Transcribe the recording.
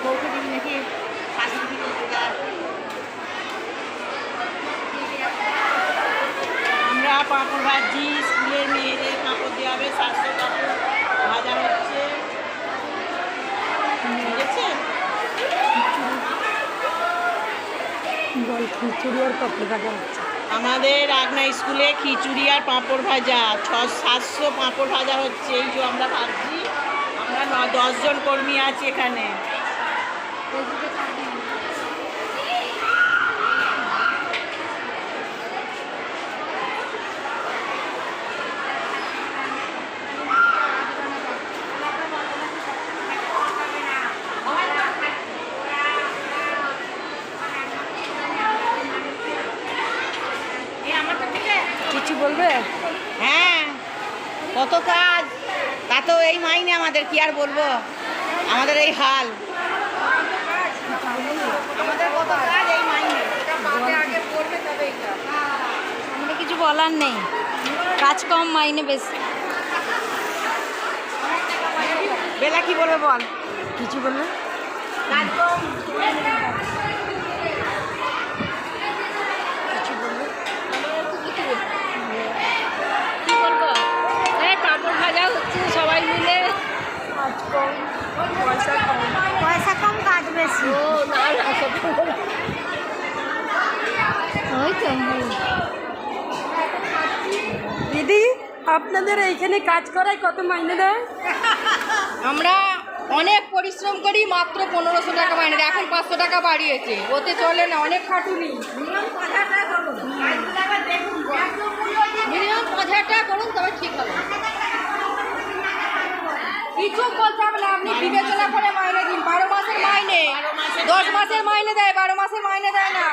বউকে দিবি নাকি শাশুড়ি আমরা পাঁপড় ভাজি, স্কুলের মেয়েদের পাঁপড় দেওয়া হবে, 700 পাঁপড় ভাজা হচ্ছে। বুঝেছে? বল খিচুড়ি আর পাঁপড় ভাজা হচ্ছে আমাদের আগনা স্কুলে খিচুড়ি আর পাঁপড় ভাজা 700 পাঁপড় ভাজা হচ্ছে। এই যে আমরা ভাবছি, আমরা 10 জন কর্মী আছি এখানে। কিছু বলবে? হ্যাঁ, কত কাজ, তা তো এই মাইনে আমাদের, কি আর বলবো, আমাদের এই হাল, আমাদের কত কাজ, এই মাইনে। আমাদের কিছু বলার নেই, কাজ কম মাইনে বেশি। বেলা কি বলবে বল? কিছু বলবে? কাজ কম। কিছু বলবে? কি বলবো? এই পাঁপড় ভাজা হচ্ছে সবাই মিলে। কাজ কম, পয়সা কম। পয়সা কম, কাজ বেশি। ও না না, সব ওই তো। দিদি, আপনাদের এইখানে কাজ করায় কত মাইনে দেয়? আমরা অনেক পরিশ্রম করি, মাত্র 1500 টাকা মাইনে দেয়। এখন 500 টাকা বাড়িয়েছে, ওতে চলে না, অনেক খাটুনি। মিনিমাম 5000 টাকা করুন, তবে ঠিক হবে। কিছু বলতে হবে না, আপনি বিবেচনা করে মাইনে দিন। 12 মাসের মাইনে, 10 মাসের মাইনে দেয়, 12 মাসের মাইনে দেয় না।